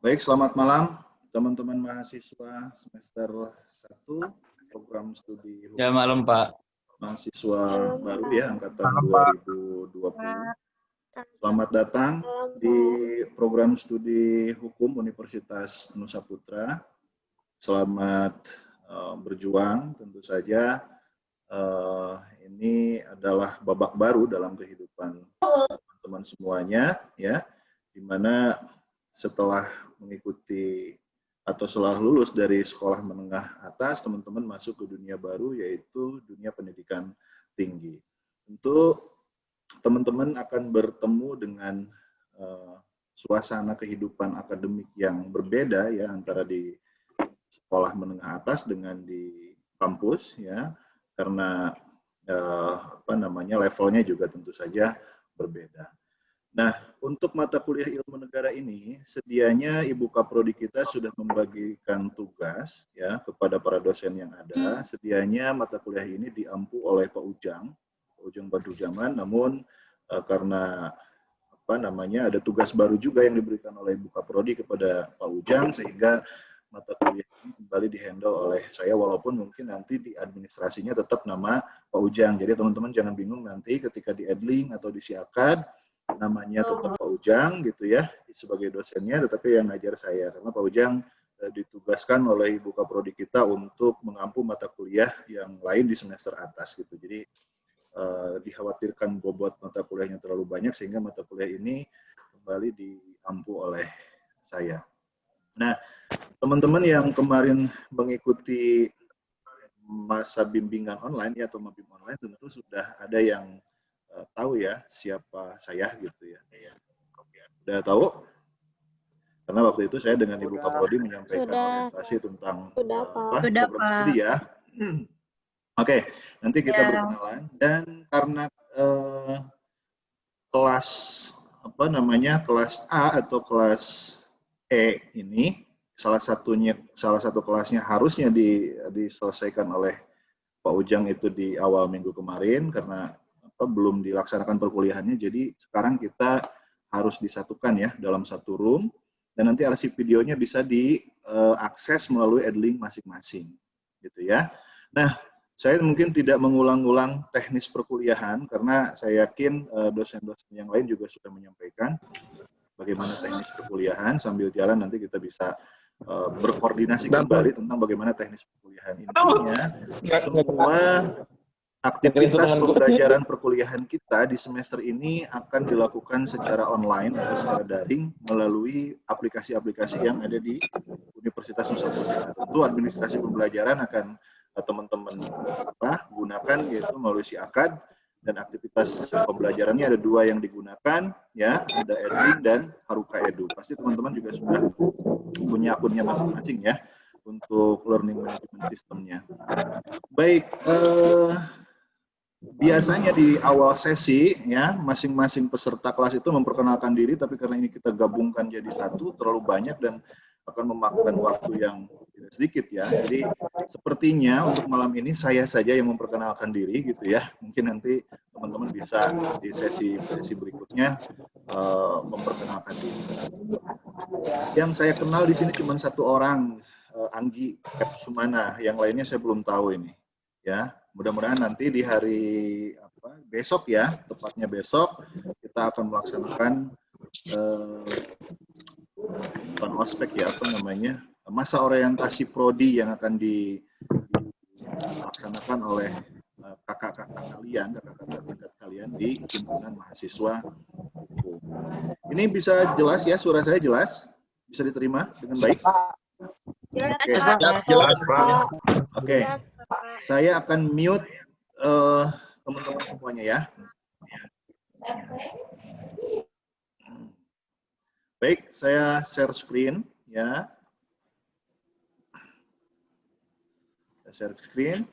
Baik, selamat malam teman-teman mahasiswa semester 1 program studi Ya, hukum malam, Pak. mahasiswa baru ya angkatan Malam, Pak. 2020. Selamat datang di program studi hukum Universitas Nusa Putra. Selamat berjuang tentu saja. Ini adalah babak baru dalam kehidupan teman-teman semuanya ya, di mana setelah mengikuti atau setelah lulus dari sekolah menengah atas, teman-teman masuk ke dunia baru, yaitu dunia pendidikan tinggi. Tentu teman-teman akan bertemu dengan suasana kehidupan akademik yang berbeda ya, antara di sekolah menengah atas dengan di kampus ya, karena levelnya juga tentu saja berbeda. Nah, untuk mata kuliah ilmu negara ini, sedianya Ibu Kaprodi kita sudah membagikan tugas ya kepada para dosen yang ada. Sedianya mata kuliah ini diampu oleh Pak Ujang Badru Jaman, namun karena ada tugas baru juga yang diberikan oleh Ibu Kaprodi kepada Pak Ujang, sehingga mata kuliah ini kembali dihandle oleh saya, walaupun mungkin nanti di administrasinya tetap nama Pak Ujang. Jadi teman-teman jangan bingung nanti ketika di Edling atau di Siakad, namanya tetap Pak Ujang gitu ya sebagai dosennya, tetapi yang ngajar saya, karena Pak Ujang ditugaskan oleh Ibu Kaprodi kita untuk mengampu mata kuliah yang lain di semester atas gitu. Jadi dikhawatirkan bobot mata kuliahnya terlalu banyak sehingga mata kuliah ini kembali diampu oleh saya. Nah, teman-teman yang kemarin mengikuti masa bimbingan online ya, atau mabim online, tentu sudah ada yang tahu ya siapa saya gitu ya. Udah tahu? Karena waktu itu saya dengan Ibu Kaprodi menyampaikan orientasi tentang program studi ya. Oke, nanti kita berkenalan, dan karena kelas kelas A atau kelas E ini salah satu kelasnya harusnya diselesaikan oleh Pak Ujang itu di awal minggu kemarin, karena belum dilaksanakan perkuliahannya. Jadi sekarang kita harus disatukan ya dalam satu room, dan nanti arsip videonya bisa diakses melalui Edlink masing-masing gitu ya. Nah, saya mungkin tidak mengulang-ulang teknis perkuliahan karena saya yakin dosen-dosen yang lain juga sudah menyampaikan bagaimana teknis perkuliahan. Sambil jalan nanti kita bisa berkoordinasi kembali tentang bagaimana teknis perkuliahan. Intinya semua aktivitas pembelajaran perkuliahan kita di semester ini akan dilakukan secara online atau secara daring melalui aplikasi-aplikasi yang ada di Universitas Nusa Putra. Tentu administrasi pembelajaran akan teman-teman gunakan, yaitu melalui Siakad, dan aktivitas pembelajarannya ada dua yang digunakan ya, ada Edling dan Haruka Edu. Pasti teman-teman juga sudah punya akunnya masing-masing ya untuk learning management systemnya. Baik, biasanya di awal sesi ya masing-masing peserta kelas itu memperkenalkan diri, tapi karena ini kita gabungkan jadi satu terlalu banyak dan akan memakan waktu yang tidak sedikit ya. Jadi sepertinya untuk malam ini saya saja yang memperkenalkan diri gitu ya. Mungkin nanti teman-teman bisa di sesi berikutnya memperkenalkan diri. Yang saya kenal di sini cuma satu orang, Anggi Sumana. Yang lainnya saya belum tahu ini. Ya, mudah-mudahan nanti di hari besok ya, tepatnya besok kita akan melaksanakan bukan ospek ya, masa orientasi prodi yang akan dilaksanakan oleh kakak-kakak tingkat kalian di himpunan mahasiswa hukum. Ini bisa jelas ya, suara saya jelas, bisa diterima dengan baik? Jelas, Pak. Oke. Saya akan mute teman-teman semuanya ya. Baik, saya share screen ya. Saya share screen.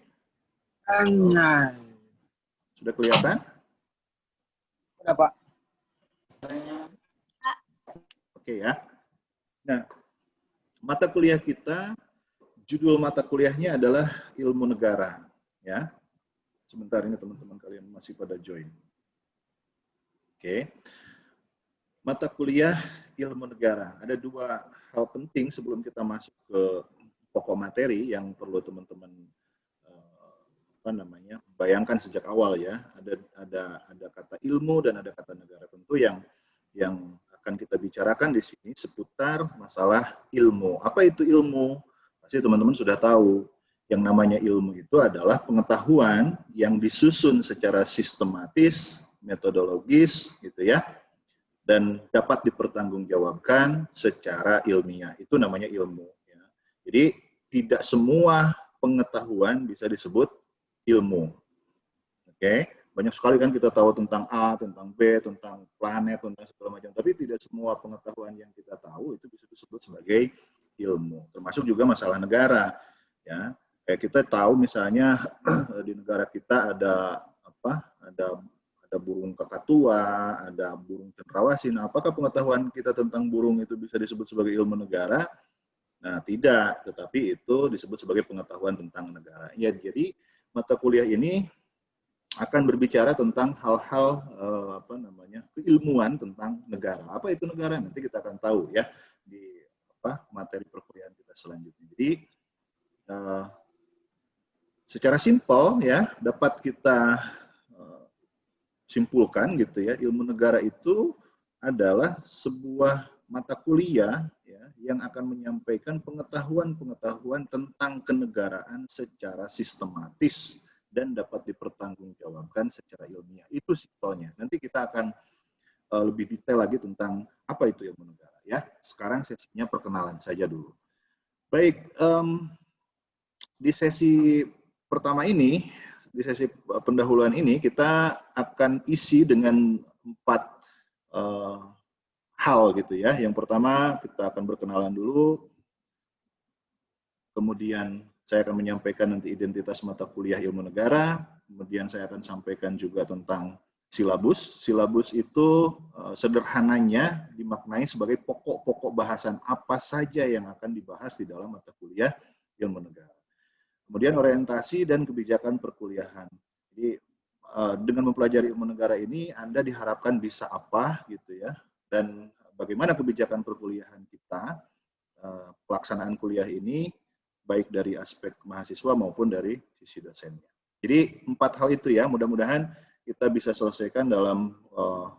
Sudah kelihatan? Sudah, Pak. Oke ya. Nah, mata kuliah kita, judul mata kuliahnya adalah Ilmu Negara ya. Sebentar, ini teman-teman kalian masih pada join. Oke. Mata kuliah ilmu negara. Ada dua hal penting sebelum kita masuk ke pokok materi yang perlu teman-teman bayangkan sejak awal ya. Ada kata ilmu dan ada kata negara. Tentu yang akan kita bicarakan di sini seputar masalah ilmu. Apa itu ilmu? Pasti teman-teman sudah tahu. Yang namanya ilmu itu adalah pengetahuan yang disusun secara sistematis, metodologis, gitu ya, dan dapat dipertanggungjawabkan secara ilmiah. Itu namanya ilmu. Ya. Jadi tidak semua pengetahuan bisa disebut ilmu. Oke, banyak sekali kan kita tahu tentang A, tentang B, tentang planet, tentang segala macam. Tapi tidak semua pengetahuan yang kita tahu itu bisa disebut sebagai ilmu. Termasuk juga masalah negara. Ya, kayak kita tahu misalnya di negara kita ada apa? Ada burung kakatua, ada burung cendrawasih. Nah, apakah pengetahuan kita tentang burung itu bisa disebut sebagai ilmu negara? Nah, tidak, tetapi itu disebut sebagai pengetahuan tentang negara. Ya, jadi mata kuliah ini akan berbicara tentang hal-hal keilmuan tentang negara. Apa itu negara? Nanti kita akan tahu ya di materi perkuliahan kita selanjutnya. Jadi secara simpel ya dapat kita simpulkan gitu ya, ilmu negara itu adalah sebuah mata kuliah ya, yang akan menyampaikan pengetahuan-pengetahuan tentang kenegaraan secara sistematis dan dapat dipertanggungjawabkan secara ilmiah. Itu simpelnya. Nanti kita akan lebih detail lagi tentang apa itu ilmu negara ya. Sekarang sesinya perkenalan saja dulu. Baik, di sesi pertama ini, di sesi pendahuluan ini kita akan isi dengan 4 hal gitu ya. Yang pertama kita akan berkenalan dulu, kemudian saya akan menyampaikan nanti identitas mata kuliah ilmu negara, kemudian saya akan sampaikan juga tentang silabus. Silabus itu sederhananya dimaknai sebagai pokok-pokok bahasan apa saja yang akan dibahas di dalam mata kuliah ilmu negara. Kemudian orientasi dan kebijakan perkuliahan. Jadi dengan mempelajari ilmu negara ini Anda diharapkan bisa apa gitu ya, dan bagaimana kebijakan perkuliahan kita, pelaksanaan kuliah ini baik dari aspek mahasiswa maupun dari sisi dosennya. Jadi 4 hal itu ya, mudah-mudahan kita bisa selesaikan dalam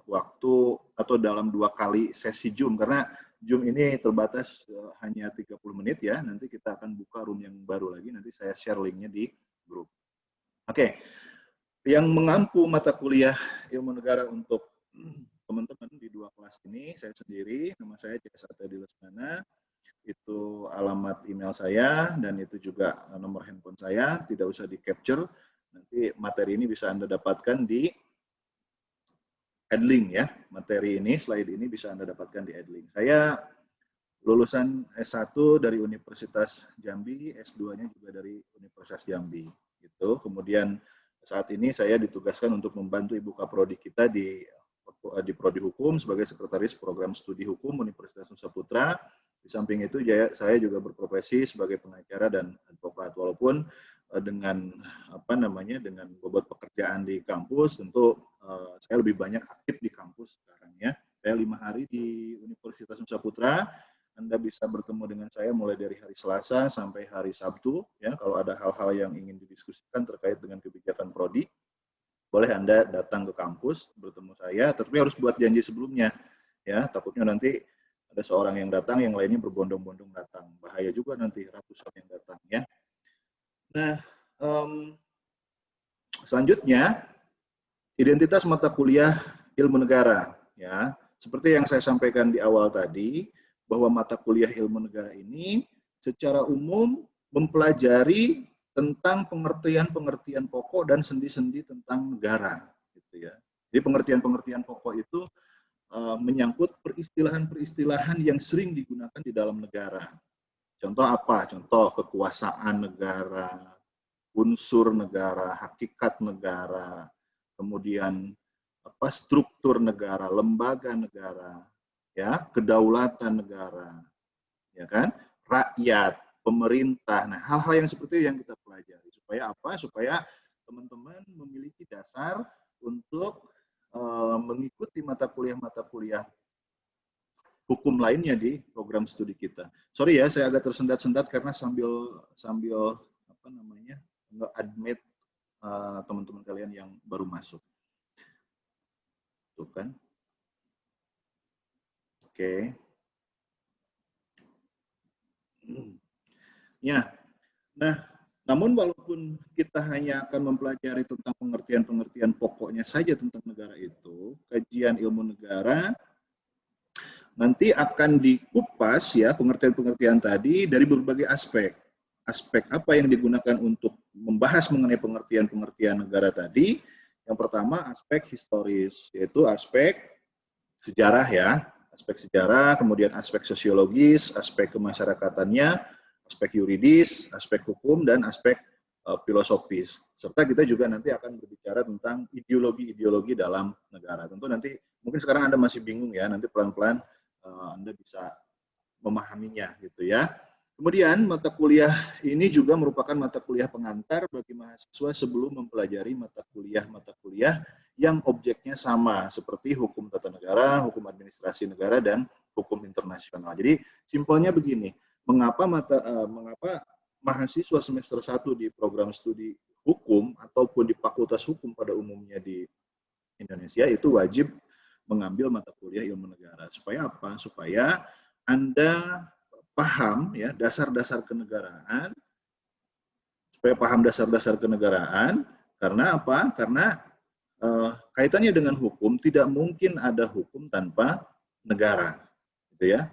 waktu atau dalam 2 kali sesi Zoom, karena Zoom ini terbatas hanya 30 menit ya, nanti kita akan buka room yang baru lagi, nanti saya share linknya di grup. Oke, yang mengampu mata kuliah ilmu negara untuk teman-teman di 2 kelas ini, saya sendiri, nama saya J. Satya Lesmana, itu alamat email saya, dan itu juga nomor handphone saya, tidak usah di-capture, nanti materi ini bisa Anda dapatkan di Adlink ya, materi ini, slide ini bisa Anda dapatkan di Adlink. Saya lulusan S1 dari Universitas Jambi, S2-nya juga dari Universitas Jambi. Gitu. Kemudian saat ini saya ditugaskan untuk membantu Ibu Kaprodi kita di Prodi Hukum sebagai Sekretaris Program Studi Hukum Universitas Nusa Putra. Di samping itu saya juga berprofesi sebagai pengacara dan advokat. Walaupun dengan dengan bobot pekerjaan di kampus, tentu saya lebih banyak aktif di kampus sekarang ya. Saya 5 hari di Universitas Nusa Putra. Anda bisa bertemu dengan saya mulai dari hari Selasa sampai hari Sabtu ya. Kalau ada hal-hal yang ingin didiskusikan terkait dengan kebijakan prodi, boleh Anda datang ke kampus bertemu saya, tapi harus buat janji sebelumnya ya. Takutnya nanti ada seorang yang datang, yang lainnya berbondong-bondong datang. Bahaya juga nanti ratusan yang datang ya. Nah, selanjutnya identitas mata kuliah ilmu negara ya. Seperti yang saya sampaikan di awal tadi, bahwa mata kuliah ilmu negara ini secara umum mempelajari tentang pengertian-pengertian pokok dan sendi-sendi tentang negara gitu ya. Jadi pengertian-pengertian pokok itu menyangkut peristilahan-peristilahan yang sering digunakan di dalam negara. Contoh apa? Contoh kekuasaan negara, unsur negara, hakikat negara, kemudian struktur negara, lembaga negara, ya, kedaulatan negara, ya kan, rakyat, pemerintah. Nah, hal-hal yang seperti itu yang kita pelajari. Supaya apa? Supaya teman-teman memiliki dasar untuk mengikuti mata kuliah hukum lainnya di program studi kita. Sorry ya, saya agak tersendat-sendat karena sambil apa namanya nge-admit teman-teman kalian yang baru masuk. Tuh kan. Oke. Ya. Nah, namun walaupun kita hanya akan mempelajari tentang pengertian-pengertian pokoknya saja tentang negara itu, kajian ilmu negara nanti akan dikupas ya pengertian-pengertian tadi dari berbagai aspek. Aspek apa yang digunakan untuk membahas mengenai pengertian-pengertian negara tadi? Yang pertama aspek historis, yaitu aspek sejarah ya, aspek sejarah, kemudian aspek sosiologis, aspek kemasyarakatannya, aspek yuridis, aspek hukum, dan aspek filosofis. Serta kita juga nanti akan berbicara tentang ideologi-ideologi dalam negara. Tentu nanti, mungkin sekarang Anda masih bingung ya, nanti pelan-pelan Anda bisa memahaminya gitu ya. Kemudian mata kuliah ini juga merupakan mata kuliah pengantar bagi mahasiswa sebelum mempelajari mata kuliah yang objeknya sama seperti hukum tata negara, hukum administrasi negara, dan hukum internasional. Jadi simpelnya begini, mengapa mahasiswa semester 1 di program studi hukum ataupun di fakultas hukum pada umumnya di Indonesia itu wajib mengambil mata kuliah ilmu negara. Supaya apa? Supaya Anda paham ya dasar-dasar kenegaraan, supaya paham dasar-dasar kenegaraan. Karena apa? Karena kaitannya dengan hukum, tidak mungkin ada hukum tanpa negara, gitu ya.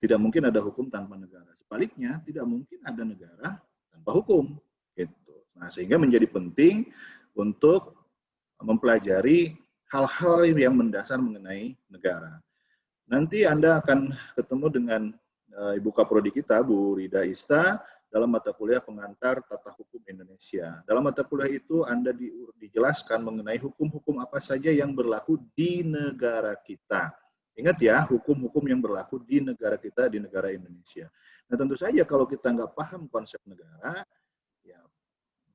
Tidak mungkin ada hukum tanpa negara. Sebaliknya, tidak mungkin ada negara tanpa hukum, gitu. Nah, sehingga menjadi penting untuk mempelajari hal-hal yang mendasar mengenai negara. Nanti Anda akan ketemu dengan Ibu Kaprodi kita, Bu Rida Ista, dalam mata kuliah pengantar tata hukum Indonesia. Dalam mata kuliah itu Anda dijelaskan mengenai hukum-hukum apa saja yang berlaku di negara kita. Ingat ya, hukum-hukum yang berlaku di negara kita, di negara Indonesia. Nah tentu saja kalau kita nggak paham konsep negara, ya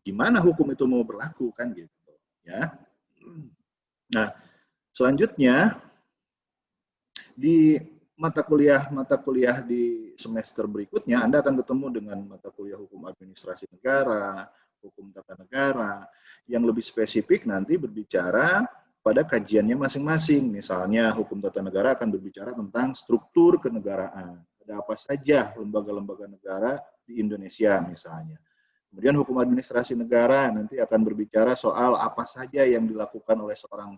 gimana hukum itu mau berlaku kan gitu. Ya. Nah selanjutnya di mata kuliah di semester berikutnya Anda akan ketemu dengan mata kuliah hukum administrasi negara, hukum tata negara, yang lebih spesifik nanti berbicara pada kajiannya masing-masing. Misalnya hukum tata negara akan berbicara tentang struktur kenegaraan. Ada apa saja lembaga-lembaga negara di Indonesia misalnya. Kemudian hukum administrasi negara nanti akan berbicara soal apa saja yang dilakukan oleh seorang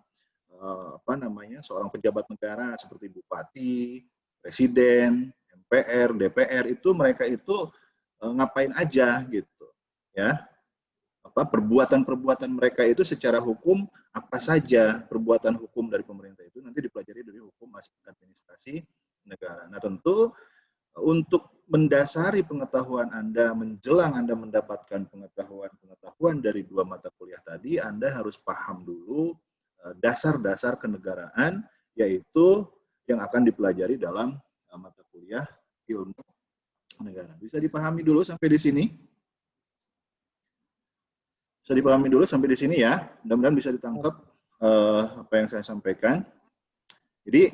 seorang pejabat negara seperti bupati, presiden, MPR, DPR itu mereka itu ngapain aja gitu ya. Perbuatan-perbuatan mereka itu secara hukum apa saja perbuatan hukum dari pemerintah itu nanti dipelajari dari hukum administrasi negara. Nah tentu untuk mendasari pengetahuan Anda menjelang Anda mendapatkan pengetahuan dari dua mata kuliah tadi, Anda harus paham dulu dasar-dasar kenegaraan, yaitu yang akan dipelajari dalam mata kuliah ilmu negara. Bisa dipahami dulu sampai di sini? Bisa dipahami dulu sampai di sini ya. Mudah-mudahan bisa ditangkap apa yang saya sampaikan. Jadi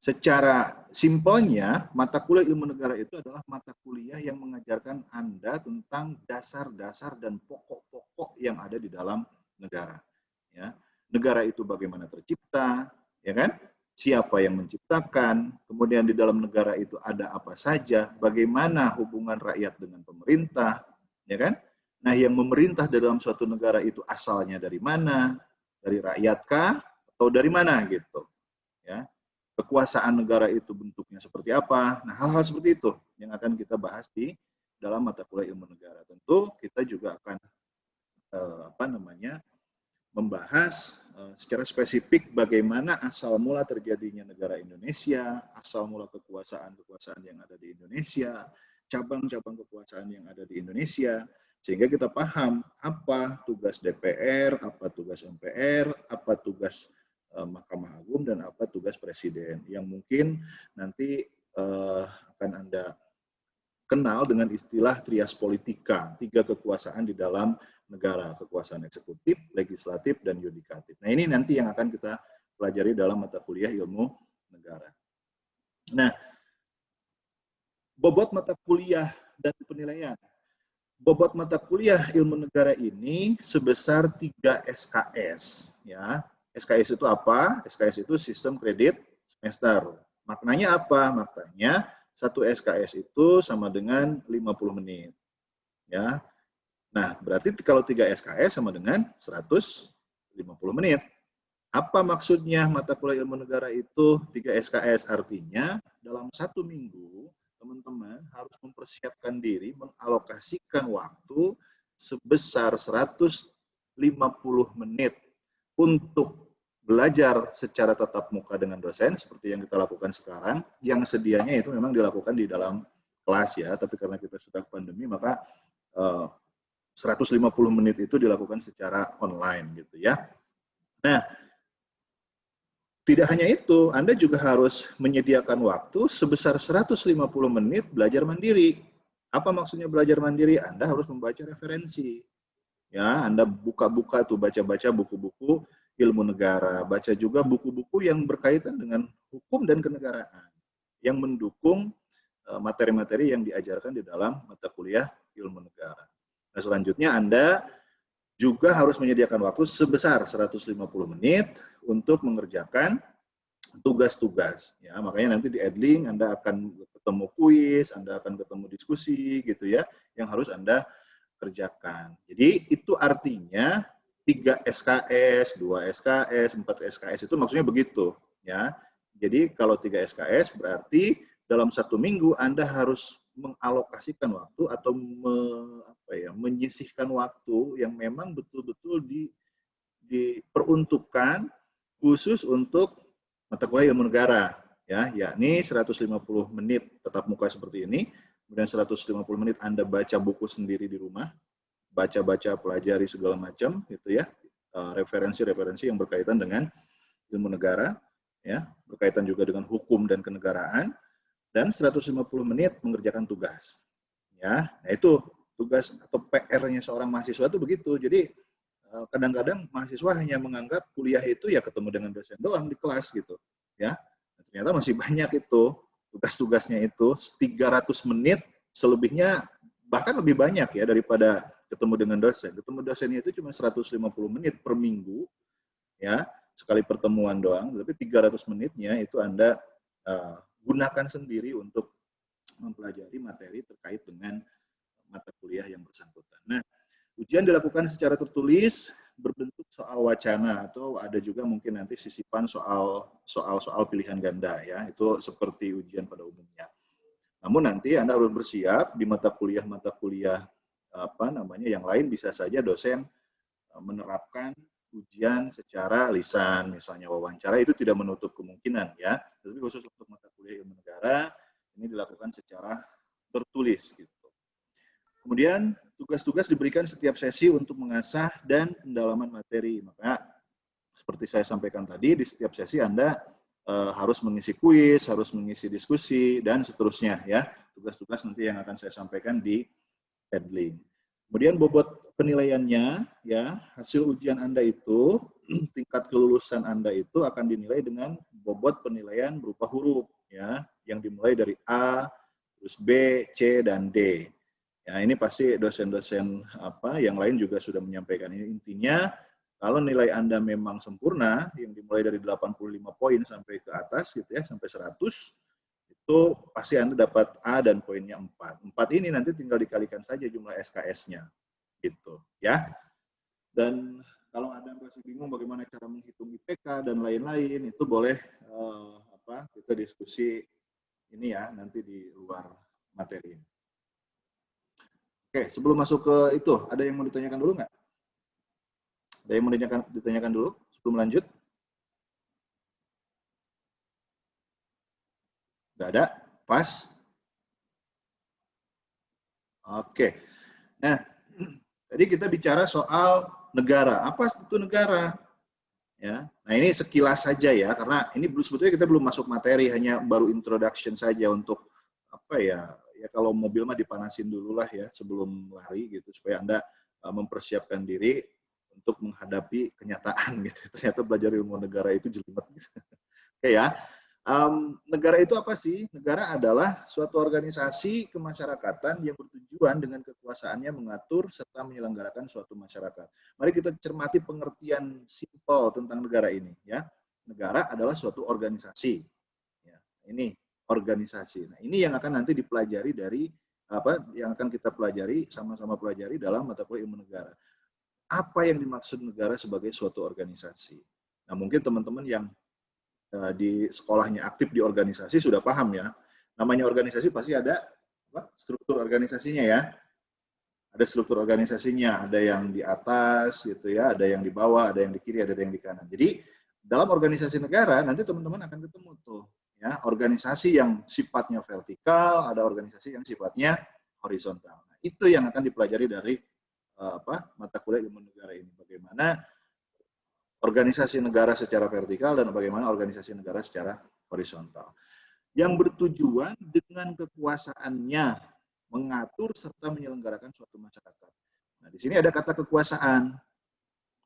secara simpelnya, mata kuliah ilmu negara itu adalah mata kuliah yang mengajarkan Anda tentang dasar-dasar dan pokok-pokok yang ada di dalam negara. Ya. Negara itu bagaimana tercipta, ya kan? Siapa yang menciptakan, kemudian di dalam negara itu ada apa saja, bagaimana hubungan rakyat dengan pemerintah, ya kan? Nah, yang memerintah dalam suatu negara itu asalnya dari mana? Dari rakyat atau dari mana gitu, ya? Kekuasaan negara itu bentuknya seperti apa? Nah, hal-hal seperti itu yang akan kita bahas di dalam mata kuliah ilmu negara. Tentu kita juga akan membahas secara spesifik bagaimana asal mula terjadinya negara Indonesia, asal mula kekuasaan-kekuasaan yang ada di Indonesia, cabang-cabang kekuasaan yang ada di Indonesia, sehingga kita paham apa tugas DPR, apa tugas MPR, apa tugas Mahkamah Agung, dan apa tugas Presiden, yang mungkin nanti akan Anda kenal dengan istilah trias politika, 3 kekuasaan di dalam negara, kekuasaan eksekutif, legislatif, dan yudikatif. Nah ini nanti yang akan kita pelajari dalam mata kuliah ilmu negara. Nah, bobot mata kuliah dan penilaian. Bobot mata kuliah ilmu negara ini sebesar 3 SKS. Ya. SKS itu apa? SKS itu sistem kredit semester. Maknanya apa? Maknanya 1 SKS itu sama dengan 50 menit. Ya. Nah, berarti kalau 3 SKS sama dengan 150 menit. Apa maksudnya mata kuliah ilmu negara itu 3 SKS? Artinya dalam 1 minggu teman-teman harus mempersiapkan diri, mengalokasikan waktu sebesar 150 menit untuk belajar secara tatap muka dengan dosen seperti yang kita lakukan sekarang, yang sedianya itu memang dilakukan di dalam kelas ya, tapi karena kita sudah pandemi maka 150 menit itu dilakukan secara online gitu ya. Nah, tidak hanya itu, Anda juga harus menyediakan waktu sebesar 150 menit belajar mandiri. Apa maksudnya belajar mandiri? Anda harus membaca referensi. Ya, Anda buka-buka tuh, baca-baca buku-buku ilmu negara, baca juga buku-buku yang berkaitan dengan hukum dan kenegaraan yang mendukung materi-materi yang diajarkan di dalam mata kuliah ilmu negara. Nah, selanjutnya Anda juga harus menyediakan waktu sebesar 150 menit untuk mengerjakan tugas-tugas. Ya, makanya nanti di Edling Anda akan ketemu kuis, Anda akan ketemu diskusi gitu ya, yang harus Anda kerjakan. Jadi itu artinya 3 SKS, 2 SKS, 4 SKS itu maksudnya begitu ya. Jadi kalau 3 SKS berarti dalam 1 minggu Anda harus mengalokasikan waktu atau menyisihkan waktu yang memang betul-betul diperuntukkan khusus untuk mata kuliah ilmu negara ya, yakni 150 menit tatap muka seperti ini, kemudian 150 menit Anda baca buku sendiri di rumah, baca-baca, pelajari segala macam gitu ya, referensi-referensi yang berkaitan dengan ilmu negara ya, berkaitan juga dengan hukum dan kenegaraan, dan 150 menit mengerjakan tugas. Ya, nah itu tugas atau PR-nya seorang mahasiswa itu begitu. Jadi kadang-kadang mahasiswa hanya menganggap kuliah itu ya ketemu dengan dosen doang di kelas gitu. Ya, ternyata masih banyak itu tugas-tugasnya itu 300 menit selebihnya, bahkan lebih banyak ya daripada ketemu dengan dosen. Ketemu dosennya itu cuma 150 menit per minggu ya, sekali pertemuan doang, tapi 300 menitnya itu Anda gunakan sendiri untuk mempelajari materi terkait dengan mata kuliah yang bersangkutan. Nah, ujian dilakukan secara tertulis berbentuk soal wacana atau ada juga mungkin nanti sisipan soal pilihan ganda ya, itu seperti ujian pada umumnya. Namun nanti Anda harus bersiap di mata kuliah yang lain bisa saja dosen menerapkan ujian secara lisan, misalnya wawancara, itu tidak menutup kemungkinan ya. Tapi khusus untuk mata kuliah ilmu negara ini dilakukan secara tertulis gitu. Kemudian tugas-tugas diberikan setiap sesi untuk mengasah dan pendalaman materi. Maka seperti saya sampaikan tadi, di setiap sesi Anda harus mengisi kuis, harus mengisi diskusi, dan seterusnya ya. Tugas-tugas nanti yang akan saya sampaikan di Edling. Kemudian bobot penilaiannya, ya, hasil ujian Anda itu, tingkat kelulusan Anda itu akan dinilai dengan bobot penilaian berupa huruf, ya, yang dimulai dari A, terus B, C, dan D. Ya, ini pasti dosen-dosen yang lain juga sudah menyampaikan ini. Intinya, kalau nilai Anda memang sempurna, yang dimulai dari 85 poin sampai ke atas, gitu ya, sampai 100, itu pasti Anda dapat A dan poinnya 4. 4 ini nanti tinggal dikalikan saja jumlah SKS-nya. Gitu, ya. Dan kalau Anda masih bingung bagaimana cara menghitung IPK dan lain-lain, itu boleh kita diskusi ini ya, nanti di luar materi. Oke, sebelum masuk ke itu, ada yang mau ditanyakan dulu nggak? Ada yang mau ditanyakan dulu sebelum lanjut? Nggak ada? Pas? Oke. Nah, tadi kita bicara soal negara. Apa itu negara? Ya. Nah, ini sekilas saja ya, karena ini sebetulnya kita belum masuk materi, hanya baru introduction saja untuk ya kalau mobil mah dipanasin dulu lah ya sebelum lari gitu, supaya Anda mempersiapkan diri untuk menghadapi kenyataan gitu. Ternyata belajar ilmu negara itu jelimet gitu. Oke ya. Negara itu apa sih? Negara adalah suatu organisasi kemasyarakatan yang bertujuan dengan kekuasaannya mengatur serta menyelenggarakan suatu masyarakat. Mari kita cermati pengertian simpel tentang negara ini, ya. Negara adalah suatu organisasi. Ya, ini organisasi. Nah, ini yang akan nanti dipelajari dari apa? Yang akan kita pelajari sama-sama pelajari dalam mata kuliah ilmu negara. Apa yang dimaksud negara sebagai suatu organisasi? Nah, mungkin teman-teman yang di sekolahnya aktif di organisasi sudah paham ya. Namanya organisasi pasti ada struktur organisasinya ya. Ada struktur organisasinya, ada yang di atas gitu ya, ada yang di bawah, ada yang di kiri, ada yang di kanan. Jadi dalam organisasi negara nanti teman-teman akan ketemu tuh ya, organisasi yang sifatnya vertikal, ada organisasi yang sifatnya horizontal. Nah, itu yang akan dipelajari dari mata kuliah ilmu negara ini. Bagaimana organisasi negara secara vertikal dan bagaimana organisasi negara secara horizontal. Yang bertujuan dengan kekuasaannya mengatur serta menyelenggarakan suatu masyarakat. Nah, di sini ada kata kekuasaan.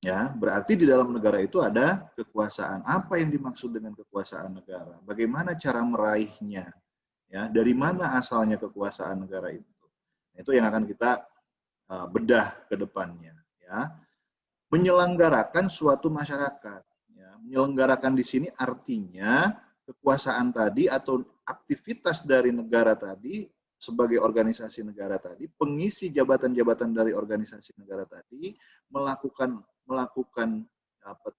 Ya, berarti di dalam negara itu ada kekuasaan. Apa yang dimaksud dengan kekuasaan negara? Bagaimana cara meraihnya? Ya, dari mana asalnya kekuasaan negara itu? Itu yang akan kita bedah ke depannya, ya. Menyelenggarakan suatu masyarakat. Ya. Menyelenggarakan di sini artinya kekuasaan tadi atau aktivitas dari negara tadi sebagai organisasi negara tadi, pengisi jabatan-jabatan dari organisasi negara tadi melakukan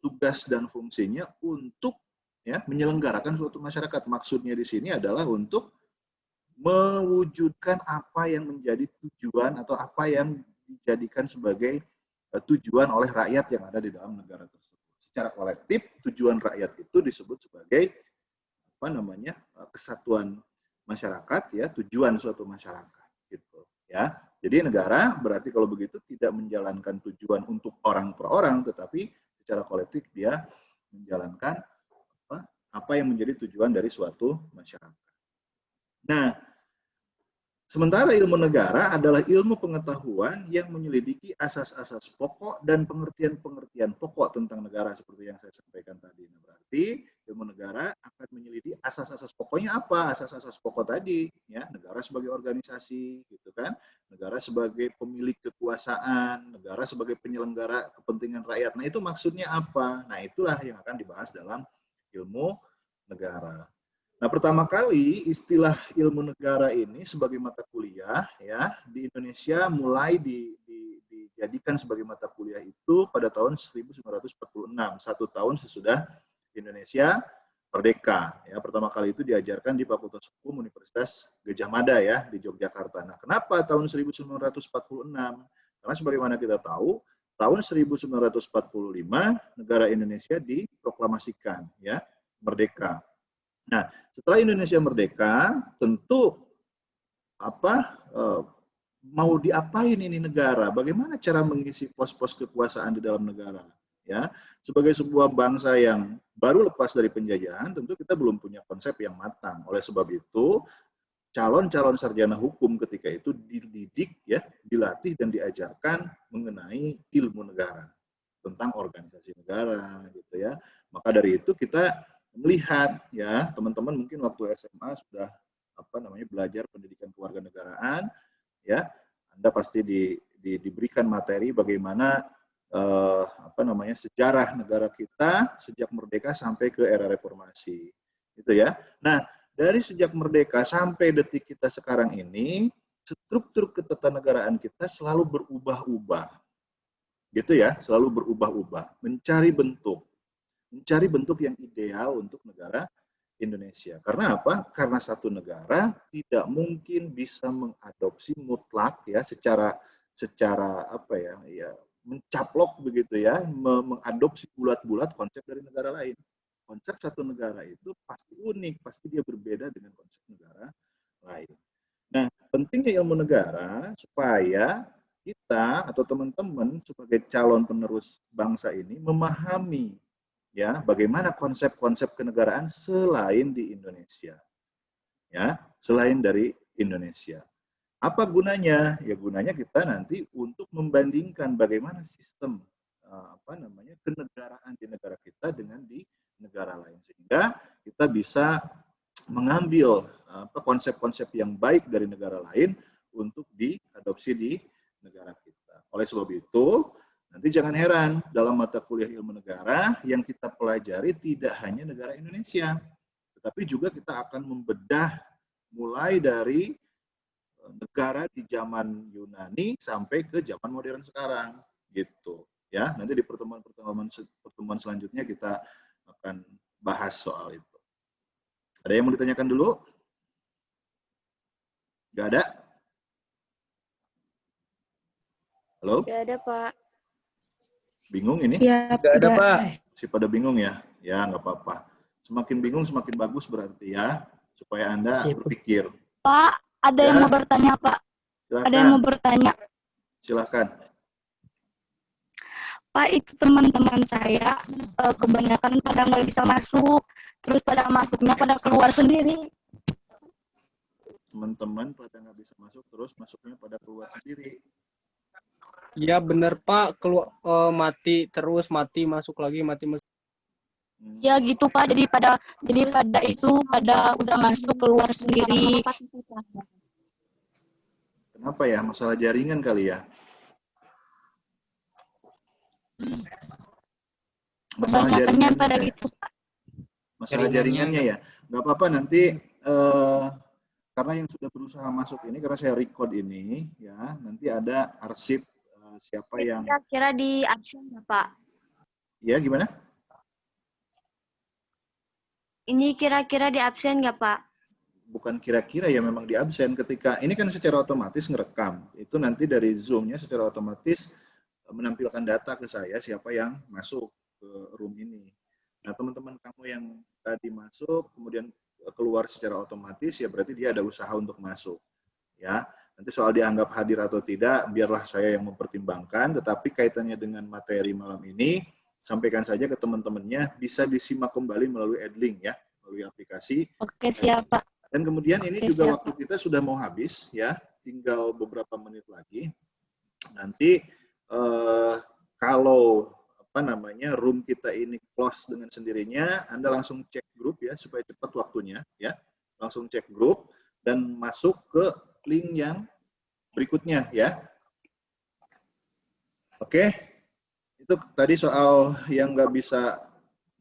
tugas dan fungsinya untuk ya menyelenggarakan suatu masyarakat. Maksudnya di sini adalah untuk mewujudkan apa yang menjadi tujuan atau apa yang dijadikan sebagai tujuan oleh rakyat yang ada di dalam negara tersebut. Secara kolektif, tujuan rakyat itu disebut sebagai apa namanya kesatuan masyarakat, ya, tujuan suatu masyarakat, gitu, ya. Jadi negara berarti kalau begitu tidak menjalankan tujuan untuk orang per orang, tetapi secara kolektif dia menjalankan apa yang menjadi tujuan dari suatu masyarakat. Nah, sementara ilmu negara adalah ilmu pengetahuan yang menyelidiki asas-asas pokok dan pengertian-pengertian pokok tentang negara seperti yang saya sampaikan tadi. Nah, berarti ilmu negara akan menyelidiki asas-asas pokoknya apa? Asas-asas pokok tadi, ya, negara sebagai organisasi, gitu kan? Negara sebagai pemilik kekuasaan, negara sebagai penyelenggara kepentingan rakyat. Nah, itu maksudnya apa? Nah, itulah yang akan dibahas dalam ilmu negara. Nah, pertama kali istilah ilmu negara ini sebagai mata kuliah ya di Indonesia mulai dijadikan sebagai mata kuliah itu pada tahun 1946, 1 tahun sesudah Indonesia merdeka. Ya, pertama kali itu diajarkan di Fakultas Hukum Universitas Gadjah Mada ya di Yogyakarta. Nah, kenapa tahun 1946? Karena sebagaimana kita tahu, tahun 1945 negara Indonesia diproklamasikan ya merdeka. Nah, setelah Indonesia merdeka, tentu mau diapain ini negara? Bagaimana cara mengisi pos-pos kekuasaan di dalam negara? Ya, sebagai sebuah bangsa yang baru lepas dari penjajahan, tentu kita belum punya konsep yang matang. Oleh sebab itu, calon-calon sarjana hukum ketika itu dididik, ya, dilatih dan diajarkan mengenai ilmu negara, tentang organisasi negara, gitu ya. Maka dari itu kita melihat ya teman-teman mungkin waktu SMA sudah belajar pendidikan kewarganegaraan ya, Anda pasti diberikan materi bagaimana sejarah negara kita sejak merdeka sampai ke era reformasi gitu ya. Nah, dari sejak merdeka sampai detik kita sekarang ini struktur ketatanegaraan kita selalu berubah-ubah gitu ya, selalu berubah-ubah, mencari bentuk yang ideal untuk negara Indonesia. Karena apa? Karena satu negara tidak mungkin bisa mengadopsi mutlak ya secara mencaplok begitu ya, mengadopsi bulat-bulat konsep dari negara lain. Konsep satu negara itu pasti unik, pasti dia berbeda dengan konsep negara lain. Nah, pentingnya ilmu negara supaya kita atau teman-teman sebagai calon penerus bangsa ini memahami ya bagaimana konsep-konsep kenegaraan selain di Indonesia ya selain dari Indonesia. Apa gunanya? Ya gunanya kita nanti untuk membandingkan bagaimana sistem kenegaraan di negara kita dengan di negara lain. Sehingga kita bisa mengambil konsep-konsep yang baik dari negara lain untuk diadopsi di negara kita. Oleh sebab itu, nanti jangan heran dalam mata kuliah ilmu negara yang kita pelajari tidak hanya negara Indonesia, tetapi juga kita akan membedah mulai dari negara di zaman Yunani sampai ke zaman modern sekarang, gitu. Ya, nanti di pertemuan selanjutnya kita akan bahas soal itu. Ada yang mau ditanyakan dulu? Gak ada? Halo? Gak ada, Pak. Bingung ini? Ya, Nggak ada, Pak. Masih pada bingung ya? Ya, nggak apa-apa. Semakin bingung, semakin bagus berarti ya. Supaya Anda berpikir. Pak, ada Ya. yang mau bertanya, Pak. Silakan. Ada yang mau bertanya. Silahkan. Pak, itu teman-teman saya kebanyakan pada nggak bisa masuk. Terus pada masuknya pada keluar sendiri. Teman-teman pada nggak bisa masuk, terus masuknya pada keluar sendiri. Ya bener, Pak. Keluar mati terus, mati masuk lagi, mati masuk. Ya gitu, Pak. Jadi pada udah masuk keluar sendiri. Kenapa ya? Masalah jaringan kali ya? Masalah Kebanyakannya jaringannya pada ya? gitu, Pak. Masalah jaringannya ya? Nggak apa-apa nanti, karena yang sudah berusaha masuk ini, karena saya record ini, ya nanti ada arsip siapa yang... Kira-kira di absen ya, Pak? Ya, gimana? Ini kira-kira di absen nggak, Pak? Bukan kira-kira ya, memang di absen ketika ini kan secara otomatis ngerekam. Itu nanti dari Zoom-nya secara otomatis menampilkan data ke saya siapa yang masuk ke room ini. Nah, teman-teman kamu yang tadi masuk kemudian keluar secara otomatis ya berarti dia ada usaha untuk masuk. Ya. Nanti soal dianggap hadir atau tidak biarlah saya yang mempertimbangkan, tetapi kaitannya dengan materi malam ini sampaikan saja ke teman-temannya, bisa disimak kembali melalui Edlink ya, melalui aplikasi. Oke, siap, Pak. Dan kemudian ini Oke, juga siap, waktu kita sudah mau habis ya, tinggal beberapa menit lagi. Nanti kalau room kita ini close dengan sendirinya, Anda langsung cek grup ya supaya cepat waktunya ya. Langsung cek grup dan masuk ke link yang berikutnya ya. Oke. Itu tadi soal yang nggak bisa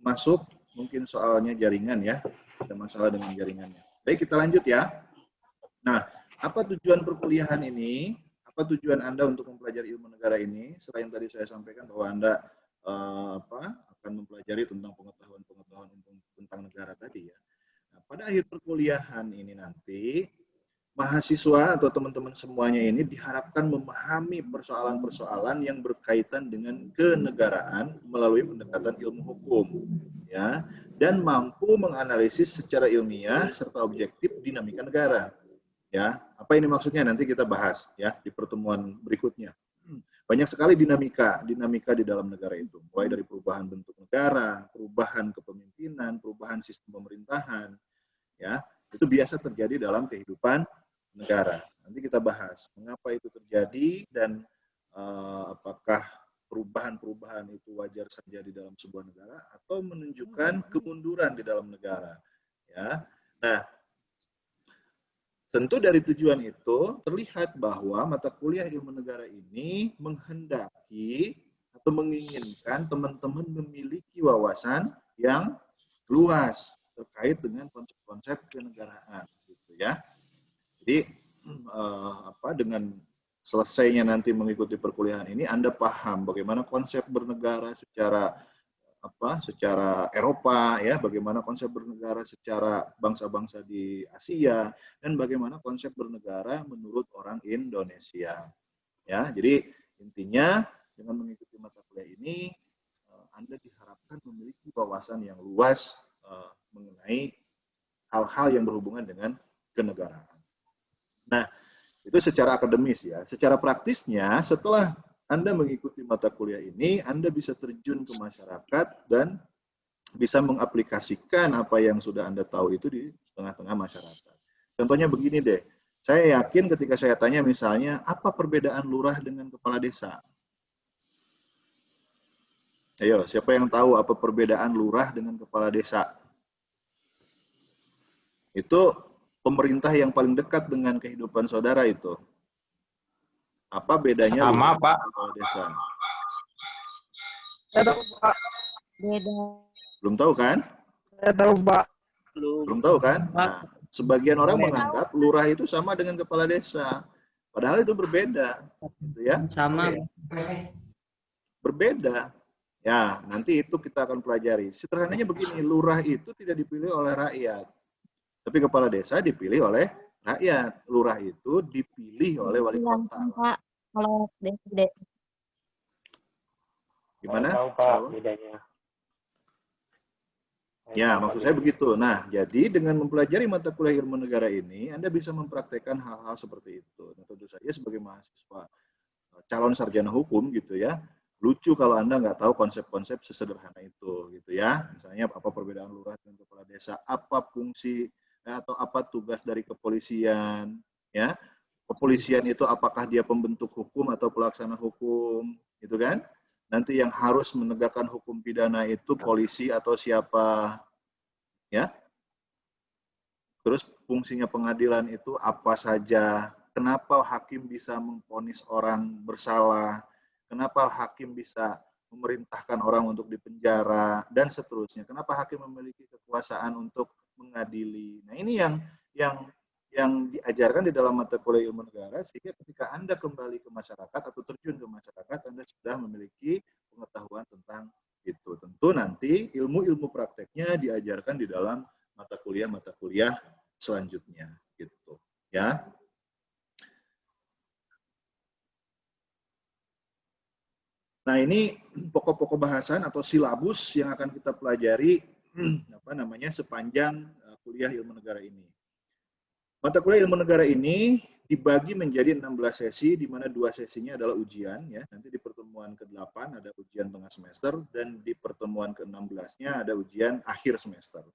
masuk, mungkin soalnya jaringan ya, ada masalah dengan jaringannya. Baik, kita lanjut ya. Nah, apa tujuan perkuliahan ini? Apa tujuan Anda untuk mempelajari ilmu negara ini? Selain tadi saya sampaikan bahwa Anda akan mempelajari tentang pengetahuan tentang negara tadi ya. Nah, pada akhir perkuliahan ini nanti, mahasiswa atau teman-teman semuanya ini diharapkan memahami persoalan-persoalan yang berkaitan dengan kenegaraan melalui pendekatan ilmu hukum, ya, dan mampu menganalisis secara ilmiah serta objektif dinamika negara, ya. Apa ini maksudnya nanti kita bahas ya di pertemuan berikutnya. Banyak sekali dinamika di dalam negara itu, mulai dari perubahan bentuk negara, perubahan kepemimpinan, perubahan sistem pemerintahan, ya. Itu biasa terjadi dalam kehidupan negara. Nanti kita bahas mengapa itu terjadi dan apakah perubahan-perubahan itu wajar saja di dalam sebuah negara atau menunjukkan kemunduran di dalam negara. Ya, nah tentu dari tujuan itu terlihat bahwa mata kuliah ilmu negara ini menghendaki atau menginginkan teman-teman memiliki wawasan yang luas terkait dengan konsep-konsep kenegaraan, gitu ya. Jadi dengan selesainya nanti mengikuti perkuliahan ini, Anda paham bagaimana konsep bernegara secara Eropa, ya, bagaimana konsep bernegara secara bangsa-bangsa di Asia, dan bagaimana konsep bernegara menurut orang Indonesia. Ya, jadi intinya dengan mengikuti mata kuliah ini, Anda diharapkan memiliki wawasan yang luas mengenai hal-hal yang berhubungan dengan kenegaraan. Nah, itu secara akademis ya. Secara praktisnya, setelah Anda mengikuti mata kuliah ini, Anda bisa terjun ke masyarakat dan bisa mengaplikasikan apa yang sudah Anda tahu itu di tengah-tengah masyarakat. Contohnya begini deh, saya yakin ketika saya tanya misalnya, apa perbedaan lurah dengan kepala desa? Ayo, siapa yang tahu apa perbedaan lurah dengan kepala desa? Itu pemerintah yang paling dekat dengan kehidupan saudara itu. Apa bedanya lurah Sama, dan Pak. kepala desa? Saya tahu, Pak. Beda. Belum tahu kan? Saya tahu, Pak. Belum tahu kan? Nah, sebagian orang menganggap lurah itu sama dengan kepala desa. Padahal itu berbeda, gitu ya. Sama. Berbeda. Ya, nanti itu kita akan pelajari. Sederhananya begini, lurah itu tidak dipilih oleh rakyat. Tapi kepala desa dipilih oleh rakyat. Lurah itu dipilih oleh wali kota. Pak, kalau desa. Gimana? Tahu, Pak, bedanya. Ya, maksud saya begitu. Nah, jadi dengan mempelajari mata kuliah ilmu negara ini, Anda bisa mempraktekkan hal-hal seperti itu. Nah, tentu saja sebagai mahasiswa calon sarjana hukum gitu ya, lucu kalau Anda nggak tahu konsep-konsep sesederhana itu gitu ya. Misalnya apa perbedaan lurah dengan kepala desa, apa fungsi atau apa tugas dari kepolisian, ya. Kepolisian itu apakah dia pembentuk hukum atau pelaksana hukum, gitu kan? Nanti yang harus menegakkan hukum pidana itu polisi atau siapa, ya. Terus fungsinya pengadilan itu apa saja, kenapa hakim bisa memvonis orang bersalah, kenapa hakim bisa memerintahkan orang untuk dipenjara, dan seterusnya. Kenapa hakim memiliki kekuasaan untuk mengadili. Nah, ini yang diajarkan di dalam mata kuliah ilmu negara, sehingga ketika Anda kembali ke masyarakat atau terjun ke masyarakat, Anda sudah memiliki pengetahuan tentang itu. Tentu nanti ilmu-ilmu prakteknya diajarkan di dalam mata kuliah selanjutnya, gitu. Ya. Nah, ini pokok-pokok bahasan atau silabus yang akan kita pelajari sepanjang kuliah ilmu negara ini. Mata kuliah ilmu negara ini dibagi menjadi 16 sesi, di mana 2 sesinya adalah ujian, ya. Nanti di pertemuan ke-8 ada ujian tengah semester, dan di pertemuan ke-16-nya ada ujian akhir semester.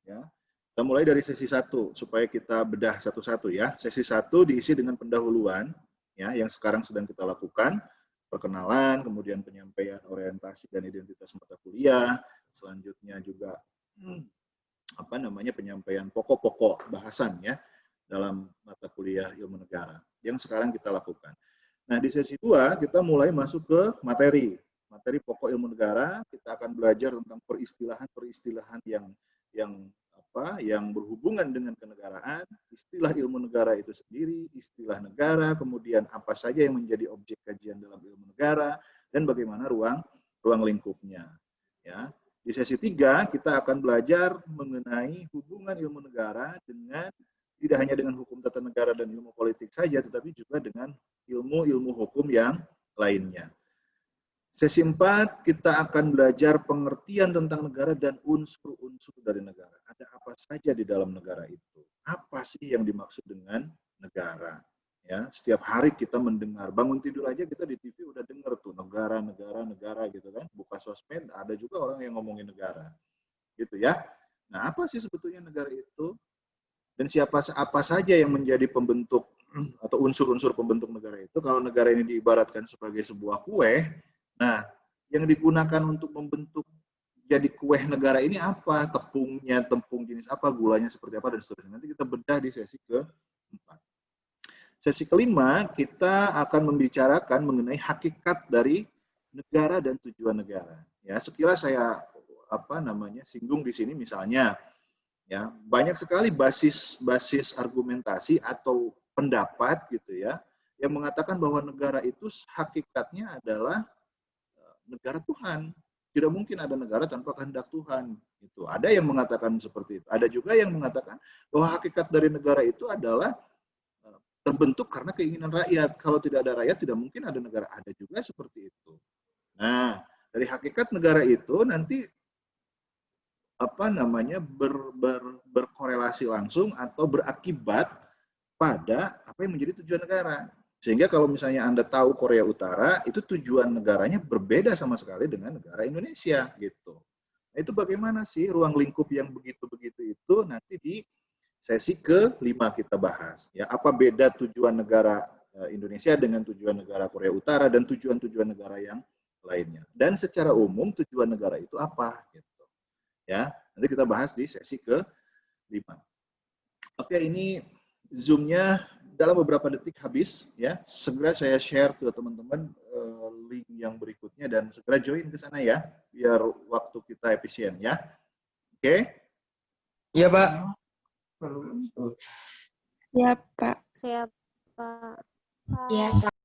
Ya. Kita mulai dari sesi 1, supaya kita bedah satu-satu ya. Sesi 1 diisi dengan pendahuluan, ya, yang sekarang sedang kita lakukan, perkenalan, kemudian penyampaian orientasi dan identitas mata kuliah, selanjutnya juga penyampaian pokok-pokok bahasan ya dalam mata kuliah ilmu negara yang sekarang kita lakukan. Nah, di sesi 2 kita mulai masuk ke materi pokok ilmu negara. Kita akan belajar tentang peristilahan yang berhubungan dengan kenegaraan, istilah ilmu negara itu sendiri, istilah negara, kemudian apa saja yang menjadi objek kajian dalam ilmu negara, dan bagaimana ruang lingkupnya. Ya. Di sesi 3 kita akan belajar mengenai hubungan ilmu negara dengan tidak hanya dengan hukum tata negara dan ilmu politik saja, tetapi juga dengan ilmu-ilmu hukum yang lainnya. Sesi 4, kita akan belajar pengertian tentang negara dan unsur-unsur dari negara. Ada apa saja di dalam negara itu? Apa sih yang dimaksud dengan negara? Ya, setiap hari kita mendengar, bangun tidur aja kita di TV udah dengar tuh negara gitu kan. Buka sosmed, ada juga orang yang ngomongin negara. Gitu ya. Nah, apa sih sebetulnya negara itu? Dan apa saja yang menjadi pembentuk atau unsur-unsur pembentuk negara itu? Kalau negara ini diibaratkan sebagai sebuah kue, nah yang digunakan untuk membentuk jadi kue negara ini apa? Tepungnya, tepung jenis apa, gulanya seperti apa, dan seterusnya. Nanti kita bedah di sesi ke-4. Sesi ke-5, kita akan membicarakan mengenai hakikat dari negara dan tujuan negara. Ya, sekilas saya singgung di sini misalnya. Ya, banyak sekali basis argumentasi atau pendapat gitu ya yang mengatakan bahwa negara itu hakikatnya adalah negara Tuhan. Tidak mungkin ada negara tanpa kehendak Tuhan. Itu ada yang mengatakan seperti itu. Ada juga yang mengatakan bahwa hakikat dari negara itu adalah terbentuk karena keinginan rakyat. Kalau tidak ada rakyat tidak mungkin ada negara. Ada juga seperti itu. Nah, dari hakikat negara itu nanti berkorelasi langsung atau berakibat pada apa yang menjadi tujuan negara. Sehingga kalau misalnya Anda tahu Korea Utara, itu tujuan negaranya berbeda sama sekali dengan negara Indonesia gitu. Nah, itu bagaimana sih ruang lingkup yang begitu-begitu itu nanti di sesi ke-5 kita bahas. Ya, apa beda tujuan negara Indonesia dengan tujuan negara Korea Utara dan tujuan-tujuan negara yang lainnya. Dan secara umum tujuan negara itu apa? Gitu. Ya, nanti kita bahas di sesi ke-5. Oke, ini Zoom-nya dalam beberapa detik habis. Ya, segera saya share ke teman-teman link yang berikutnya dan segera join ke sana ya, biar waktu kita efisien ya. Oke? Iya, Pak. Siap, Pak. Siap, Pak. Iya, Pak.